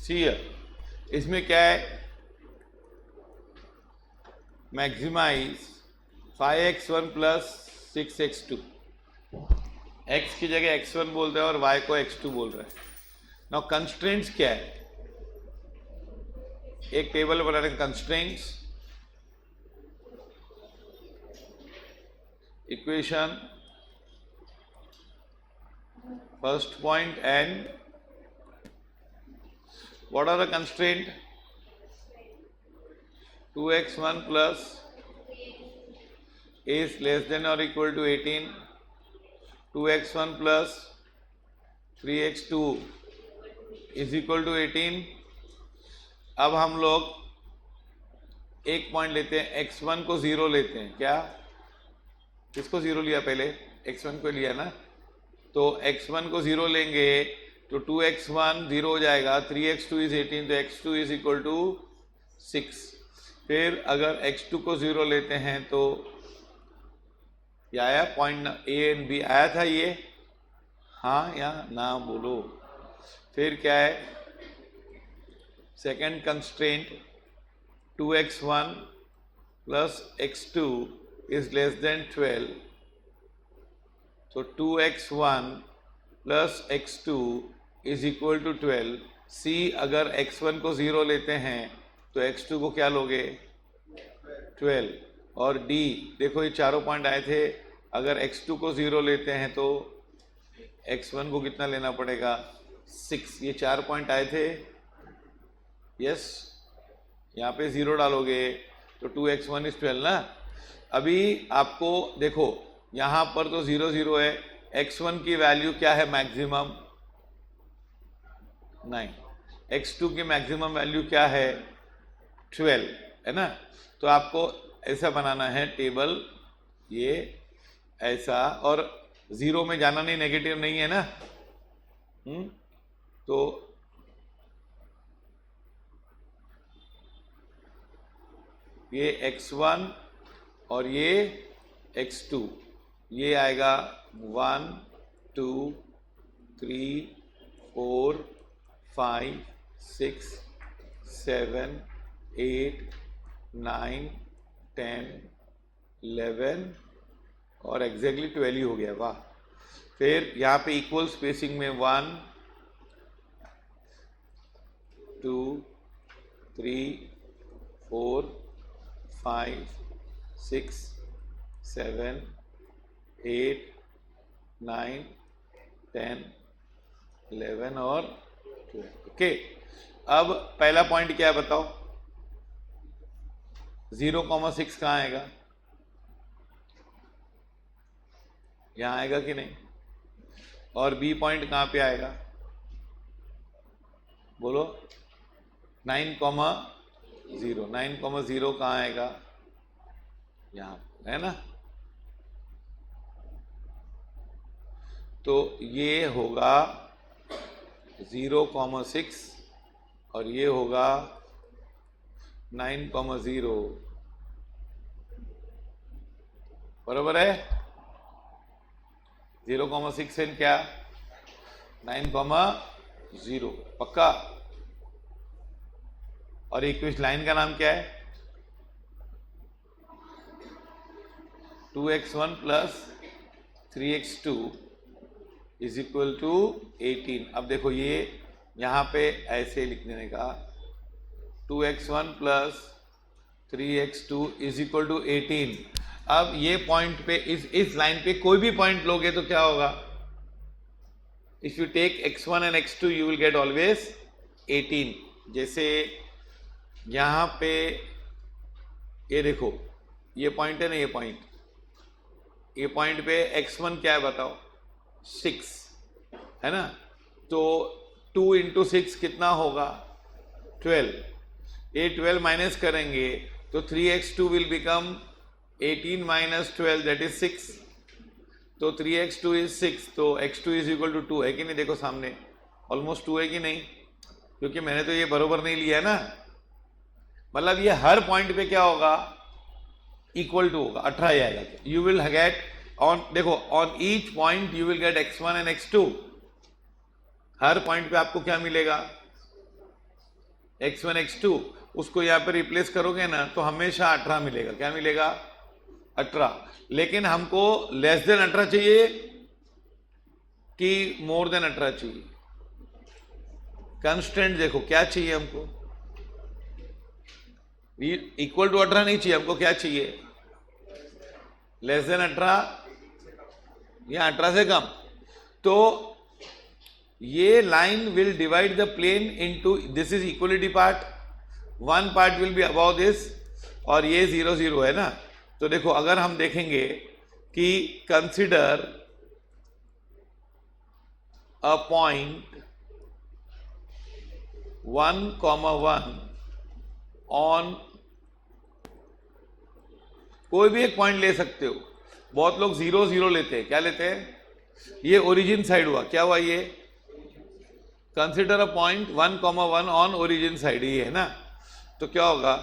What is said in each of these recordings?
सी इसमें क्या है, maximise 5x1 plus 6x2, x की जगह x1 बोल रहे हैं और y को x2 बोल रहे हैं। नाउ कंस्ट्रेंट्स क्या है, एक टेबल बना रहे, constraints equation first point and what are the constraint, 2x1 plus is less than or equal to 18, 2x1 plus 3x2 is equal to 18। अब हम लोग एक पॉइंट लेते हैं, x1 को 0 लेते हैं। क्या, किसको 0 लिया, पहले x1 को लिया ना, तो x1 को 0 लेंगे तो 2x1 0 हो जाएगा, 3x2 इज 18, तो x2 इज इक्वल टू 6। फिर अगर x2 को 0 लेते हैं तो ये आया पॉइंट ए एंड बी आया था ये, हाँ या ना बोलो। फिर क्या है, second constraint 2x1 plus x2 is less than 12, तो 2x1 plus x2 is equal to 12। See अगर x1 को 0 लेते हैं तो x2 को क्या लोगे, 12। और डी देखो ये चारों पॉइंट आए थे, अगर x2 को 0 लेते हैं तो x1 को कितना लेना पड़ेगा, 6। ये 4 पॉइंट आए थे, यस, यहाँ पे 0 डालोगे तो 2x1 इज 12 ना। अभी आपको देखो यहाँ पर तो 0 0 है, x1 की वैल्यू क्या है, मैक्सिमम 9, x2 की मैक्सिमम वैल्यू क्या है, 12 है ना। तो आपको ऐसा बनाना है टेबल, ये ऐसा, और 0 में जाना नहीं, नेगेटिव नहीं है ना। तो ये x1 और ये x2, ये आएगा 1 2 3 4 5 6 7 8 9 10 11 और एग्जैक्टली 12 ही हो गया, वाह। फिर यहाँ पे इक्वल स्पेसिंग में 1 2 3 4 5 6 7 8 9 10 11 और 12। ओके, अब पहला पॉइंट क्या है बताओ, 0,6 कहाँ आएगा, यहाँ आएगा कि नहीं, और बी पॉइंट कहाँ पे आएगा, बोलो, 9,0, 9,0 कहाँ आएगा, यहाँ है ना। तो ये होगा 0,6 और ये होगा 9,0, बराबर है। 0,6 एंड क्या, 9,0, पक्का। और इक्वेशन लाइन का नाम क्या है, 2x1 plus 3x2 is equal to 18। अब देखो ये यहाँ पे ऐसे लिखने का, 2x1 plus 3x2 is equal to 18। अब ये पॉइंट पे, इस लाइन पे कोई भी पॉइंट लोगे तो क्या होगा, if you take x1 and x2 you will get always 18। जैसे यहाँ पे ये देखो, ये पॉइंट है ना, ये पॉइंट पे x1 क्या है बताओ, 6 है ना। तो 2 इंटू 6 कितना होगा, 12। ये 12 माइनस करेंगे तो 3x2 will become 18 minus 12 that is 6। तो 3x2 इज 6, तो x2 इज इक्वल टू 2 है कि नहीं, देखो सामने ऑलमोस्ट 2 है कि नहीं, क्योंकि मैंने तो ये बरोबर नहीं लिया ना। मतलब ये हर पॉइंट पे क्या होगा, इक्वल टू होगा, 18 ही आएगा। यू विल गेट ऑन, देखो on each point you will gate x1 and x2। Her point पे आपको क्या मिलेगा, x1 x2 उसको यहाँ पे रिप्लेस करोगे ना तो हमेशा 18 मिलेगा। क्या मिलेगा? 18। लेकिन हमको लेस देन 18 चाहिए कि मोर देन 18 चाहिए? कंस्टेंट देखो क्या चाहिए हमको, इक्वल टू 18 नहीं चाहिए हमको, क्या चाहिए? लेस देन 18 या 18 से कम। तो ये line will divide the plane into, this is equality part, one part will be about this, और ये 0 0 है ना। तो देखो अगर हम देखेंगे कि कंसिडर अ पॉइंट 1,1 ऑन, कोई भी एक पॉइंट ले सकते हो। बहुत लोग 0 0 लेते हैं। क्या लेते हैं? ये ओरिजिन साइड हुआ। क्या हुआ? ये consider a point 1,1 on origin side, ये है ना। तो क्या होगा?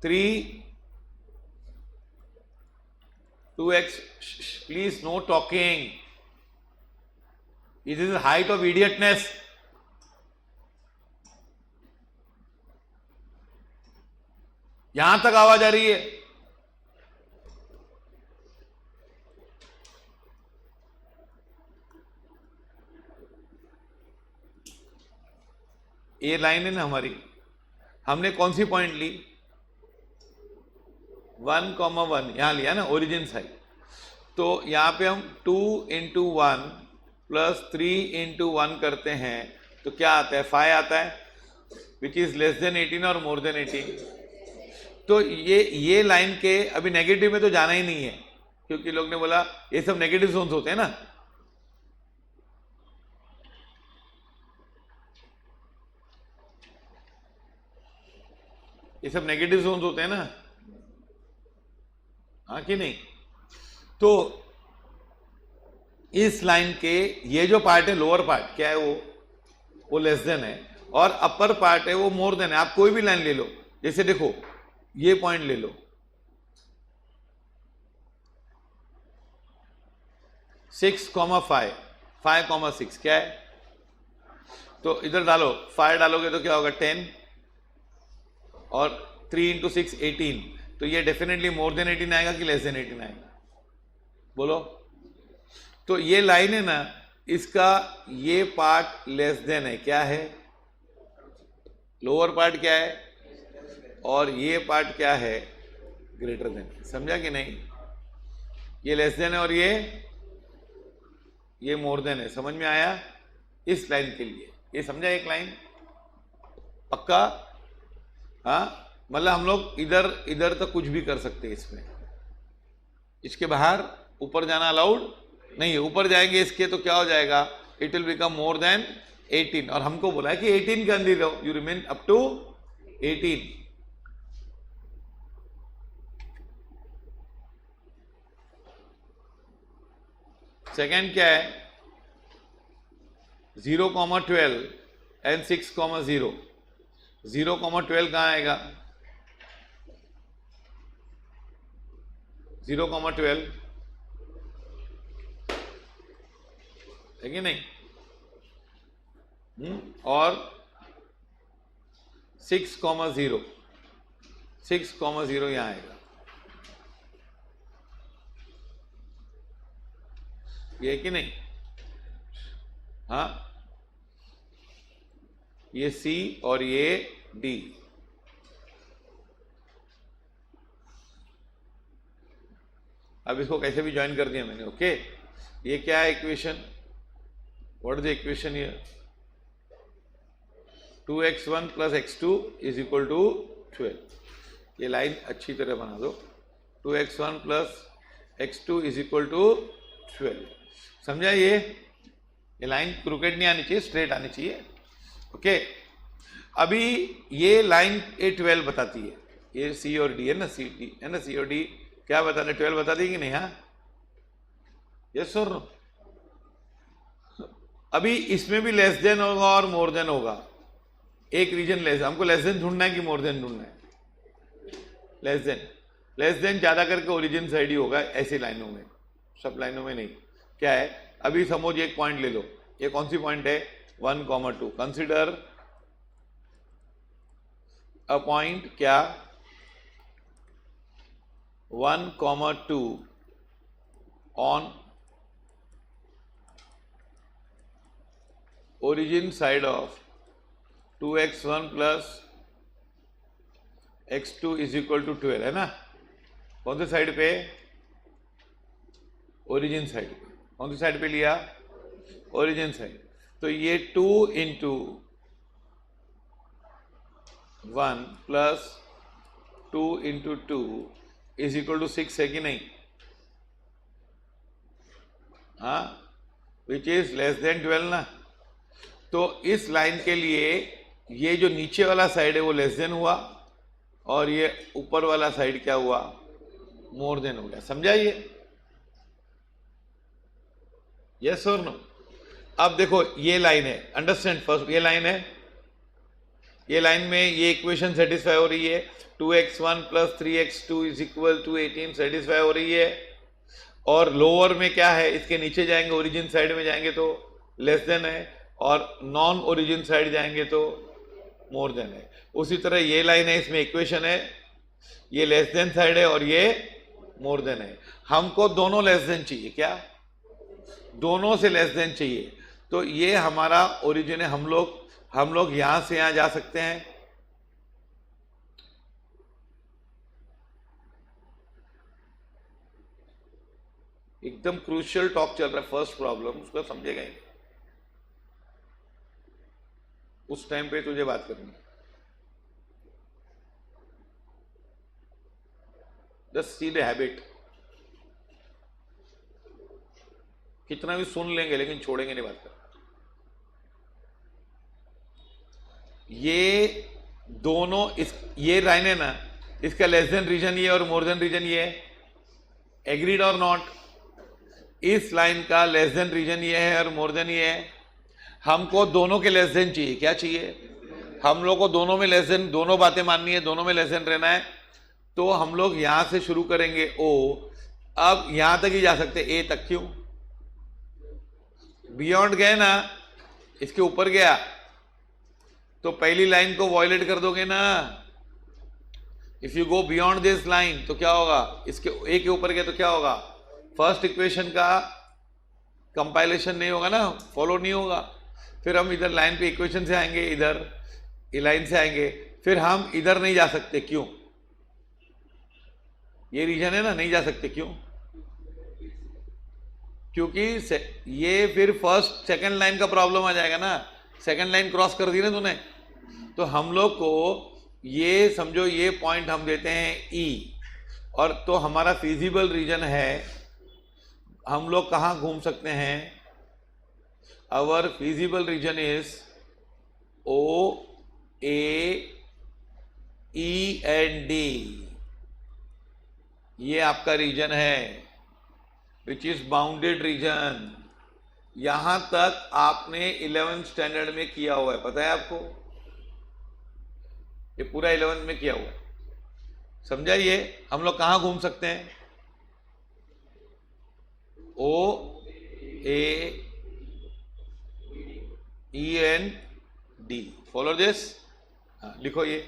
3 2x, please no talking, it is height of idiotness. यहां तक आवाज आ रही है? ये लाइन है ना हमारी, हमने कौन सी पॉइंट ली? 1,1 यहां लिया ना, ओरिजिन साइड। तो यहां पे हम 2 × 1 प्लस 3 × 1 करते हैं तो क्या आता है? 5 आता है, विच इज लेस देन 18 और मोर देन 18। तो ये लाइन के अभी नेगेटिव में तो जाना ही नहीं है, क्योंकि लोग ने बोला ये सब नेगेटिव जोन्स होते हैं ना। ये सब नेगेटिव जोन्स होते हैं ना, हाँ कि नहीं? तो इस लाइन के ये जो पार्ट है, लोअर पार्ट क्या है? वो लेस देन है, और अपर पार्ट है वो मोर देन है। आप कोई भी लाइन ले लो, जैसे देखो ये पॉइंट ले लो, 6,5 5,6 क्या है? तो इधर डालो, 5 डालोगे तो क्या होगा? 10, और 3 × 6 18। तो ये डेफिनेटली मोर देन 18 आएगा कि लेस देन 18 आएगा? बोलो। तो ये लाइन है ना, इसका ये पार्ट लेस देन है। क्या है? लोअर पार्ट क्या है? और ये पार्ट क्या है? Greater than. समझा कि नहीं? ये लेस देन है और ये मोर देन है। समझ में आया? इस लाइन के लिए ये समझा? एक लाइन पक्का? हाँ, मतलब हम लोग इधर तक कुछ भी कर सकते हैं इसमें, इसके बाहर ऊपर जाना अलाउड नहीं है। ऊपर जाएंगे इसके तो क्या हो जाएगा? It will become more than 18, और हमको बोला है कि 18 के अंदर रहो, you remain up to 18। Second क्या है? 0,12 एंड 6,0। 0,12 कहां आएगा? 0,12 है कि नहीं? और 6,0 यहां आएगा। ये कि नहीं? हाँ, ये C और ये D। अब इसको कैसे भी ज्वाइन कर दिया मैंने। ओके, ये क्या है equation? What is the equation here? 2x1 + x2 = 12। ये लाइन अच्छी तरह बना दो। 2x1 + x2 = 12। समझा? ये लाइन क्रूकेट नहीं आनी चाहिए, स्ट्रेट आनी चाहिए। ओके, अभी ये लाइन A12 बताती है। ये C और D है ना, C D है ना, C और D क्या बताने? 12 बताती है कि नहीं? हाँ, यस और नो? अभी इसमें भी लेस देन होगा और मोर देन होगा। एक रीजन लेस, हमको लेस देन ढूंढना है कि मोर देन ढूंढना है? लेस देन ज्यादा करके ओरिजिन साइड ही होगा ऐसी लाइनों में, सब लाइनों में नहीं। क्या है? अभी समझ एक पॉइंट ले लो, ये कौन सी पॉइंट है? 1,2। कंसिडर अ पॉइंट क्या 1,2 on origin side of 2x1 plus x2 is equal to 12 है ना। कौन सी साइड पे? ओरिजिन साइड पे। कौन सी साइड पे लिया? Origin side. तो ये 2 into 1 plus 2 into 2 is equal to 6 है कि नहीं? हाँ, विच इज लेस देन 12 ना। तो इस लाइन के लिए ये जो नीचे वाला साइड है वो लेस देन हुआ और ये ऊपर वाला साइड क्या हुआ? मोर देन हो गया। समझा ये? यस और नो? अब देखो ये लाइन है, अंडरस्टैंड फर्स्ट, ये लाइन है, ये लाइन में ये इक्वेशन सेटिस्फाई हो रही है, 2x1 plus 3x2 is equal to 18 satisfy हो रही है। और लोअर में क्या है? इसके नीचे जाएंगे, ओरिजिन साइड में जाएंगे तो लेस देन है, और नॉन ओरिजिन साइड जाएंगे तो मोर देन है। उसी तरह ये लाइन है, इसमें इक्वेशन है, ये लेस देन साइड है और ये मोर देन है। हमको दोनों लेस देन चाहिए। क्या? दोनों से लेस देन चाहिए। तो ये हमारा ओरिजिन है। हम लोग यहां से यहां जा सकते हैं। एकदम क्रूशियल टॉक चल रहा है, फर्स्ट प्रॉब्लम, उसको समझेगा ही नहीं। उस टाइम पे तुझे बात करनी, जस्ट सी द हैबिट। कितना भी सुन लेंगे लेकिन छोड़ेंगे नहीं बात कर। ये दोनों ये लाइन है ना, इसका लेस देन रीजन ये और मोर देन रीजन ये है। एग्रीड और नॉट? इस लाइन का लेस देन रीजन ये है और मोर देन ये है। हमको दोनों के लेस देन चाहिए। क्या चाहिए? हम लोग को दोनों में लेस देन, दोनों बातें माननी है, दोनों में लेस देन रहना है। तो हम लोग यहां से शुरू करेंगे ओ, अब यहां तक ही जा सकते, ए तक। क्यों? बियॉन्ड गए ना, इसके ऊपर गया तो पहली लाइन को वॉयलेट कर दोगे ना। If you go beyond this line तो क्या होगा? इसके ए के ऊपर गया तो क्या होगा? फर्स्ट इक्वेशन का कंपाइलेशन नहीं होगा ना, फॉलो नहीं होगा। फिर हम इधर लाइन पे इक्वेशन से आएंगे, इधर ये लाइन से आएंगे, फिर हम इधर नहीं जा सकते। क्यों? ये रीजन है ना, नहीं जा सकते। क्यों? क्योंकि ये फिर फर्स्ट सेकंड लाइन का प्रॉब्लम आ जाएगा ना। सेकंड लाइन क्रॉस कर दी ना तूने। तो हम लोग को ये समझो, ये पॉइंट हम देते हैं ई, और तो हमारा फिजिबल रीजन है, हम लोग कहां घूम सकते हैं? Our feasible region is O, A, E and D. ये आपका रीजन है, विच इज बाउंडेड रीजन। यहां तक आपने 11th स्टैंडर्ड में किया हुआ है, पता है आपको? ये पूरा 11th में किया हुआ है। समझा? ये हम लोग कहां घूम सकते हैं? O, A, E and D. Follow this. लिखो ये।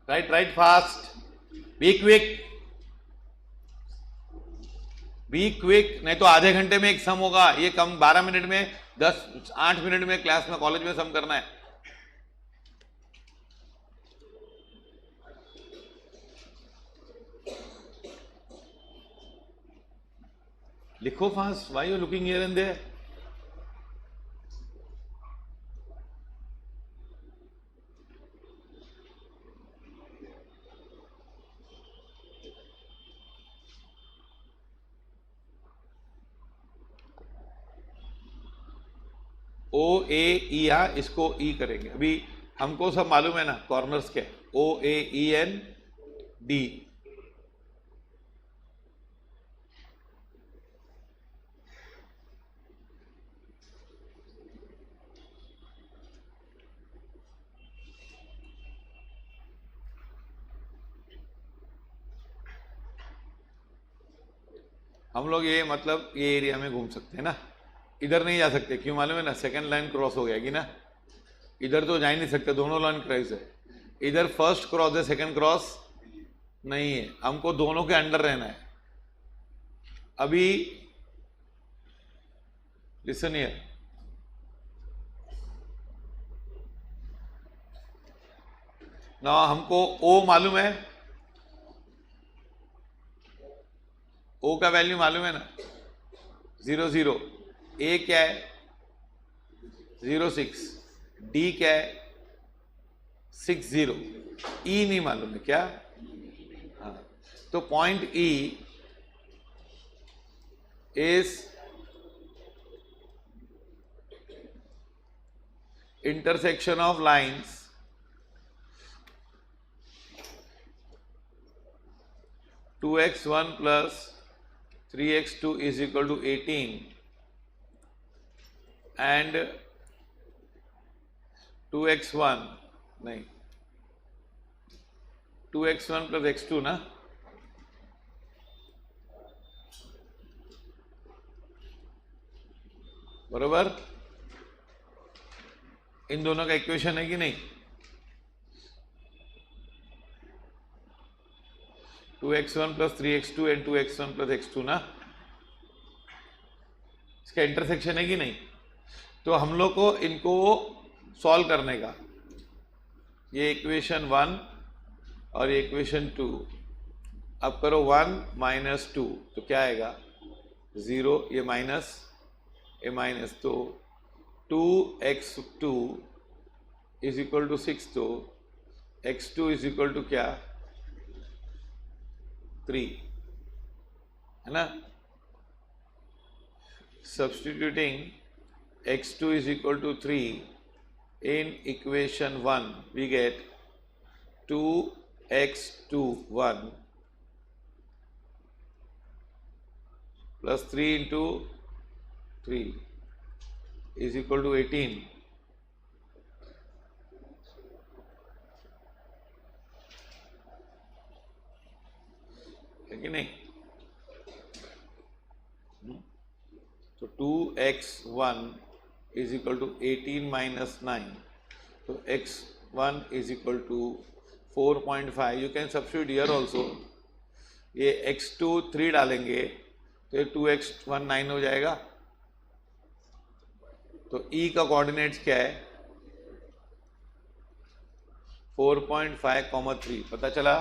Write fast, be quick, be quick, नहीं तो आधे घंटे में एक सम होगा। ये कम 12 मिनट में, 8 मिनट में क्लास में, कॉलेज में सम करना है। लिखो fast, why you looking here and there? O A E, यहाँ इसको ई करेंगे। अभी हमको सब मालूम है ना कॉर्नर्स के, ओ ए ई एन डी। हम लोग ये मतलब ये एरिया में घूम सकते हैं ना, इधर नहीं जा सकते, क्यों मालूम है ना, सेकंड लाइन क्रॉस हो जाएगी ना, इधर तो जा ही नहीं सकते, दोनों लाइन क्रॉस है। इधर फर्स्ट क्रॉस है, सेकंड क्रॉस नहीं है, हमको दोनों के अंडर रहना है। अभी लिसन हियर, ना हमको ओ मालूम है, ओ का वैल्यू मालूम है ना 0 0, ए क्या है 0 6, डी क्या है 6 0, ई नहीं मालूम है क्या? हाँ, तो point E is intersection of lines two x1 plus 3x2 is equal to 18 and 2x1 नहीं 2x1 plus x2 ना, बराबर? इन दोनों का इक्वेशन है कि नहीं? 2x1 plus 3x2 and 2x1 plus x2 ना, इसका इंटरसेक्शन है कि नहीं? तो हम लोग को इनको सॉल्व करने का, ये इक्वेशन 1 और ये इक्वेशन 2, अब करो 1 माइनस 2 तो क्या आएगा 0, ये माइनस, तो 2x2 इज इक्वल टू 6, तो x2 इज इक्वल टू क्या 3 है ना। Substituting x2 is equal to 3 in equation 1, we get 2x21 plus 3 into 3 is equal to 18. है कि नहीं? तो 2x1 is equal to 18 minus 9, तो x1 is equal to 4.5. You can substitute here also. ये x2 3 डालेंगे तो ये 2x1 9 हो जाएगा। तो E का कोऑर्डिनेट्स क्या है 4.5, 3, पता चला।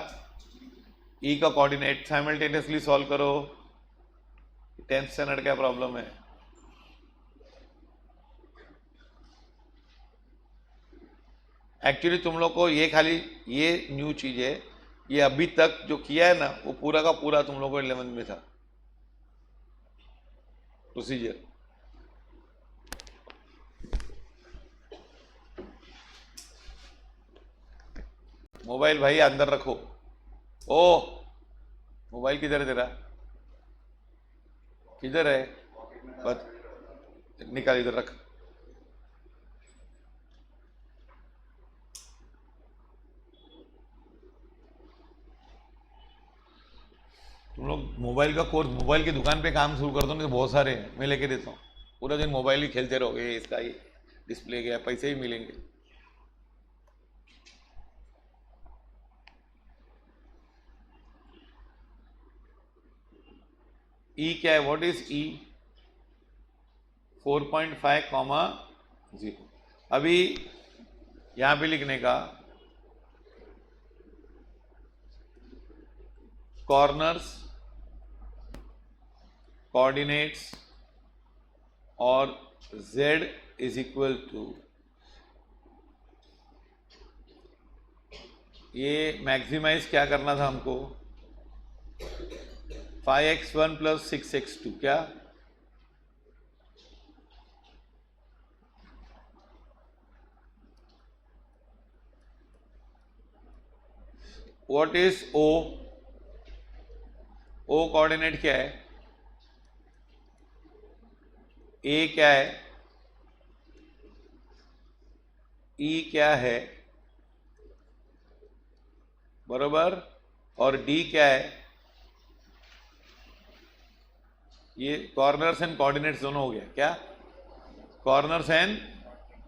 E का कोऑर्डिनेट साइमल्टेनियसली सॉल्व करो, 10th स्टैंडर्ड का प्रॉब्लम है। एक्चुअली तुम लोग को ये खाली ये न्यू चीज है, ये अभी तक जो किया है ना वो पूरा का पूरा तुम लोग को 11th में था प्रोसीजर। मोबाइल भाई अंदर रखो। ओ मोबाइल किधर है तेरा, किधर है, बस निकाल, इधर रख। तुम लोग मोबाइल का कोर्स, मोबाइल की दुकान पे काम शुरू कर दो, नहीं तो बहुत सारे हैं, मैं लेके देता हूँ। पूरा दिन मोबाइल ही खेलते रहोगे, इसका ही डिस्प्ले गया, पैसे ही मिलेंगे। ई क्या है, व्हाट इज ई 4.5, 0। अभी यहां पे लिखने का कॉर्नर्स, कोऑर्डिनेट्स और z इज इक्वल टू, ये मैक्सिमाइज क्या करना था हमको 5x1 plus 6x2, क्या what is O? O coordinate क्या है? ए क्या है? ई क्या है? बरोबर। और डी क्या है? ये कॉर्नर्स एंड कोऑर्डिनेट्स दोनों हो गया क्या? कॉर्नर्स एंड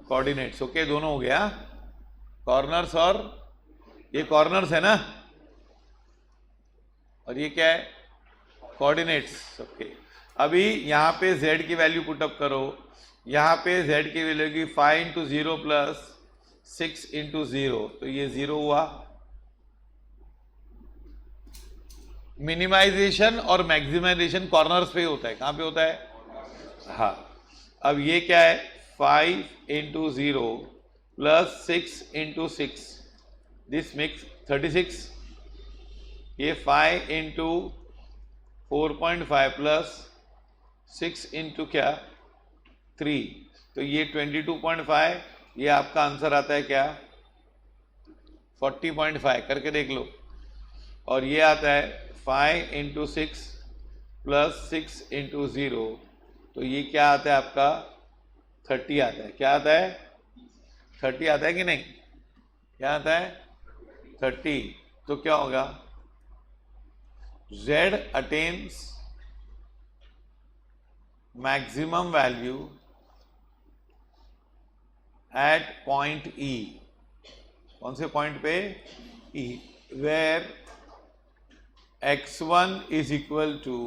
कोऑर्डिनेट्स, ओके, दोनों हो गया। कॉर्नर्स और ये कॉर्नर्स है ना, और ये क्या है? Coordinates, okay. अभी यहां पे z की वैल्यू पुटअप करो। यहां पे z की वैल्यू की 5 इंटू 0 प्लस 6 इंटू 0, तो ये 0 हुआ। मिनिमाइजेशन और मैक्सिमाइजेशन कॉर्नर्स पे होता है, कहां पे होता है? हाँ। अब ये क्या है? 5 into 0 plus 6 into 6, this makes 36। ये 5 इंटू 4.5 प्लस 6 इंटू क्या? 3, तो ये 22.5। ये आपका आंसर आता है क्या? 40.5, करके देख लो। और ये आता है 5 इंटू 6 प्लस 6 इंटू 0, तो ये क्या आता है आपका? 30 आता है। क्या आता है? 30 आता है कि नहीं? क्या आता है? 30। तो क्या होगा? Z attains maximum value at point E. कौन से पॉइंट पे? E, where x1 is equal to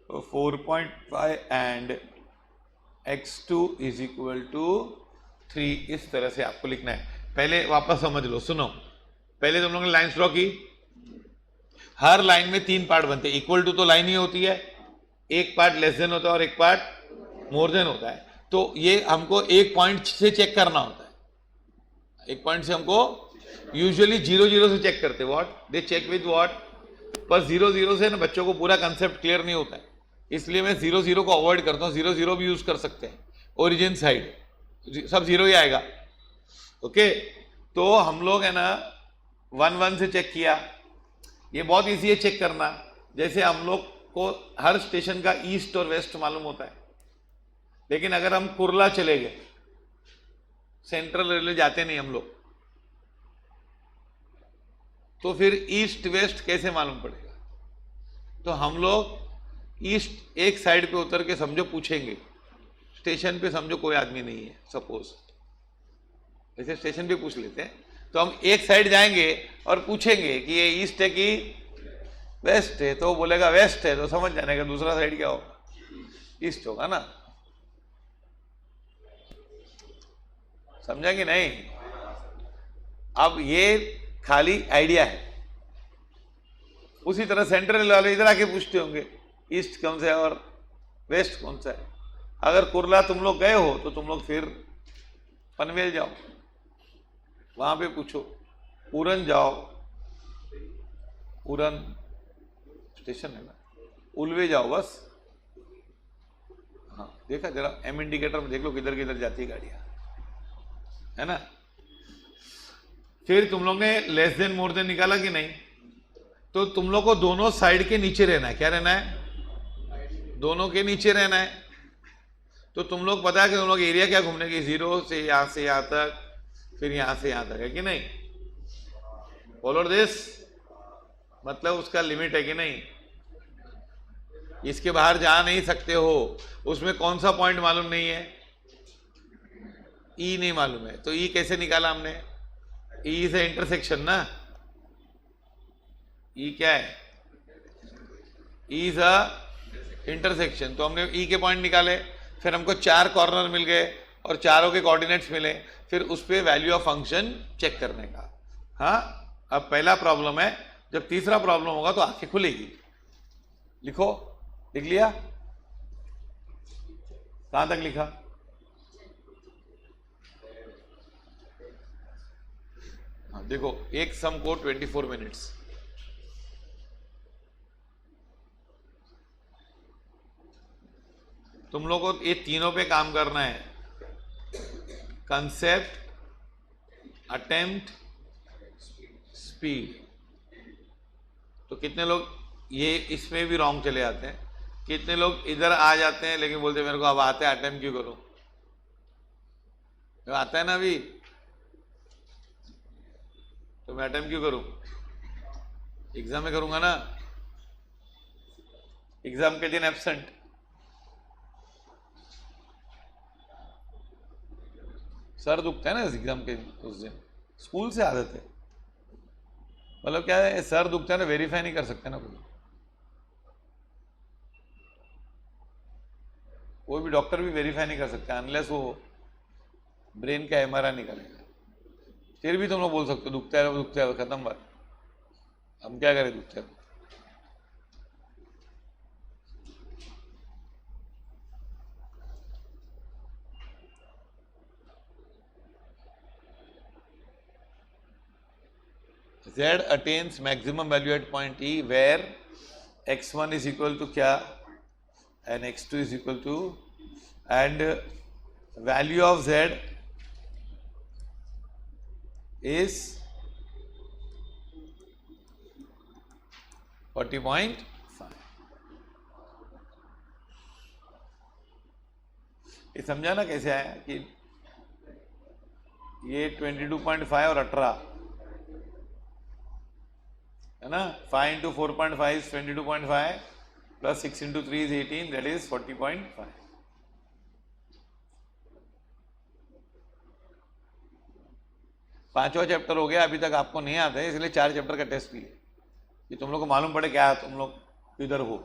4.5 and x2 is equal to 3। इस तरह से आपको लिखना है। पहले वापस समझ लो, सुनो। पहले तुम लोगों ने लाइन्स ड्रॉ की। हर लाइन में 3 पार्ट बनते हैं। इक्वल टू तो लाइन ही होती है, एक पार्ट लेस देन होता है और एक पार्ट मोर देन होता है। तो ये हमको एक पॉइंट से चेक करना होता है। एक पॉइंट से हमको यूजुअली 0 0 से चेक करते हैं। What they check with what? पर 0 0 से ना बच्चों को पूरा कंसेप्ट क्लियर नहीं होता है, इसलिए मैं 0 0 को अवॉइड करता हूँ। 0 0 भी यूज कर सकते हैं। ओरिजिन साइड सब 0 ही आएगा, ओके। तो हम लोग है ना 1 1 से चेक किया। ये बहुत इजी है चेक करना। जैसे हम लोग को हर स्टेशन का ईस्ट और वेस्ट मालूम होता है, लेकिन अगर हम कुर्ला चले गए, सेंट्रल रेलवे जाते नहीं हम लोग, तो फिर ईस्ट वेस्ट कैसे मालूम पड़ेगा? तो हम लोग ईस्ट एक साइड पे उतर के समझो पूछेंगे। स्टेशन पे समझो कोई आदमी नहीं है, सपोज ऐसे स्टेशन पे पूछ लेते हैं, तो हम एक साइड जाएंगे और पूछेंगे कि ये ईस्ट है कि वेस्ट है, तो वो बोलेगा वेस्ट है, तो समझ जाने का दूसरा साइड क्या होगा? ईस्ट होगा ना। समझा कि नहीं? अब ये खाली आइडिया है। उसी तरह सेंट्रल वाले इधर आके पूछते होंगे ईस्ट कौन सा है और वेस्ट कौन सा है। अगर कुर्ला तुम लोग गए हो तो तुम लोग फिर पनवेल जाओ, वहां पे पूछो। उरन जाओ, उरन स्टेशन है ना, उलवे जाओ बस। हाँ देखा, जरा एम इंडिकेटर में देख लो किधर किधर जाती है गाड़ियां, है ना। फिर तुम लोग ने लेस देन मोर देन निकाला कि नहीं? तो तुम लोग को दोनों साइड के नीचे रहना है। क्या रहना है? दोनों के नीचे रहना है। तो तुम लोग पता है कि तुम लोग एरिया क्या घूमने की? 0 से यहां तक, फिर यहां से यहां तक, है कि नहीं? फॉलो दिस, मतलब उसका लिमिट है कि नहीं? इसके बाहर जा नहीं सकते हो। उसमें कौन सा पॉइंट मालूम नहीं है? ई नहीं मालूम है, तो ई कैसे निकाला हमने? ई से इंटरसेक्शन ना। ई क्या है? E is a intersection. तो हमने ई के पॉइंट निकाले, फिर हमको 4 कॉर्नर मिल गए और चारों के कोऑर्डिनेट्स मिले, फिर उस पर वैल्यू ऑफ फंक्शन चेक करने का। हाँ, अब पहला प्रॉब्लम है। जब तीसरा प्रॉब्लम होगा तो आंखें खुलेगी। लिखो, लिख लिया? कहां तक लिखा? हाँ देखो, एक सम को 24 मिनट्स। तुम लोगों को ये तीनों पे काम करना है। Concept, attempt, speed. कितने लोग ये इसमें भी रॉन्ग चले जाते हैं, कितने लोग इधर आ जाते हैं लेकिन बोलते हैं मेरे को अब आता है, अटेम्प्ट क्यों करूं, तो आता है ना अभी, तो मैं अटेम्प्ट क्यों करूं, एग्जाम में करूंगा ना, एग्जाम के दिन एब्सेंट। सर दुखता है ना एग्जाम के उस दिन, स्कूल से आदत है, मतलब क्या है, सर दुखता है ना, वेरीफाई नहीं कर सकते ना कोई भी डॉक्टर भी वेरीफाई नहीं कर सकता अनलेस वो ब्रेन का एमआरआई निकालेगा। फिर भी तुम लोग बोल सकते हो दुखता है, खत्म बात, हम क्या करें, दुखता है। Z attains maximum value at point E where x1 is equal to क्या and x2 is equal to, and value of Z is 40.5। ये समझा ना कैसे आया कि ये 22.5 और 18 है ना, 5 into 4.5 is 22.5 plus 6 into 3 is 18, that is 40.5। पांचवा चैप्टर हो गया, अभी तक आपको नहीं आता है इसलिए 4 चैप्टर का टेस्ट लिए कि तुम लोग को मालूम पड़े क्या तुम लोग किधर हो,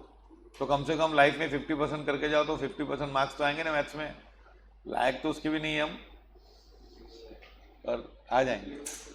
तो कम से कम लाइफ में 50% करके जाओ तो 50% मार्क्स तो आएंगे ना मैथ्स में, लायक तो उसके भी नहीं हम, पर आ जाएंगे।